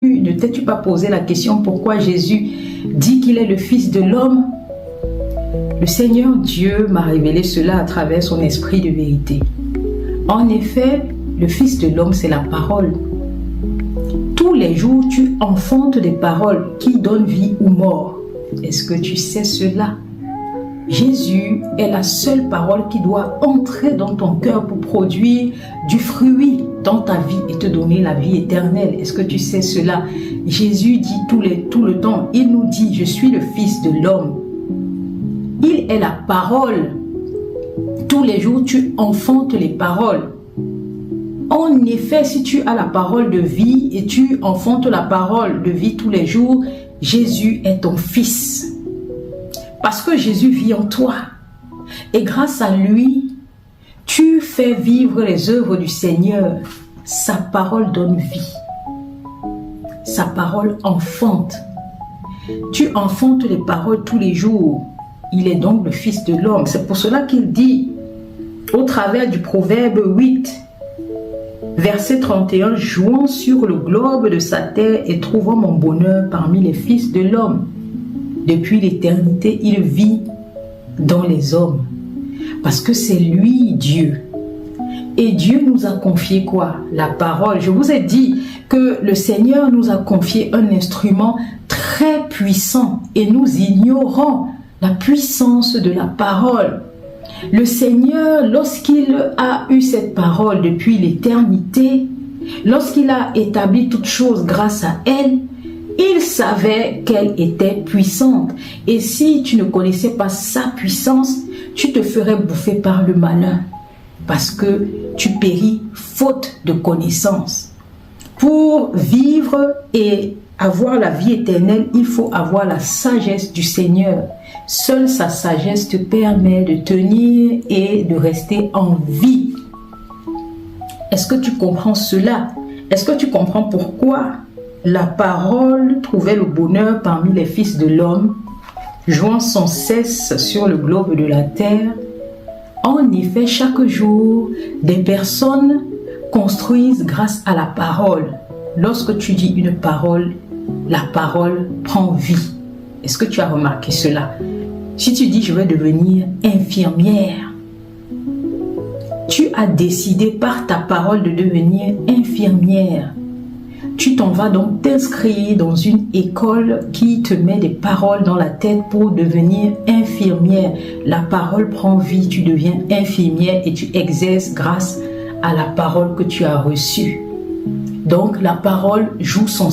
Ne t'es-tu pas posé la question pourquoi Jésus dit qu'il est le Fils de l'homme? Le Seigneur Dieu m'a révélé cela à travers son esprit de vérité. En effet, le Fils de l'homme, c'est la parole. Tous les jours, tu enfantes des paroles qui donnent vie ou mort. Est-ce que tu sais cela? Jésus est la seule parole qui doit entrer dans ton cœur pour produire du fruit dans ta vie et te donner la vie éternelle. Est-ce que tu sais cela? Jésus dit tout le temps, il nous dit, je suis le Fils de l'homme. Il est la parole. Tous les jours, tu enfantes les paroles. En effet, si tu as la parole de vie et tu enfantes la parole de vie tous les jours, Jésus est ton Fils. Parce que Jésus vit en toi. Et grâce à lui, tu fais vivre les œuvres du Seigneur. Sa parole donne vie. Sa parole enfante. Tu enfantes les paroles tous les jours. Il est donc le Fils de l'homme. C'est pour cela qu'il dit, au travers du Proverbe 8, verset 31, « Jouant sur le globe de sa terre et trouvant mon bonheur parmi les fils de l'homme. » Depuis l'éternité, il vit dans les hommes. Parce que c'est lui, Dieu. Et Dieu nous a confié quoi? La parole. Je vous ai dit que le Seigneur nous a confié un instrument très puissant. Et nous ignorons la puissance de la parole. Le Seigneur, lorsqu'il a eu cette parole depuis l'éternité, lorsqu'il a établi toutes choses grâce à elle, il savait qu'elle était puissante. Et si tu ne connaissais pas sa puissance, tu te ferais bouffer par le malin. Parce que tu péris faute de connaissance. Pour vivre et avoir la vie éternelle, il faut avoir la sagesse du Seigneur. Seule sa sagesse te permet de tenir et de rester en vie. Est-ce que tu comprends cela? Est-ce que tu comprends pourquoi la parole trouvait le bonheur parmi les fils de l'homme, jouant sans cesse sur le globe de la terre? En effet, chaque jour, des personnes construisent grâce à la parole. Lorsque tu dis une parole, la parole prend vie. Est-ce que tu as remarqué cela? Si tu dis je vais devenir infirmière, tu as décidé par ta parole de devenir infirmière. Tu t'en vas donc t'inscrire dans une école qui te met des paroles dans la tête pour devenir infirmière. La parole prend vie, tu deviens infirmière et tu exerces grâce à la parole que tu as reçue. Donc la parole joue son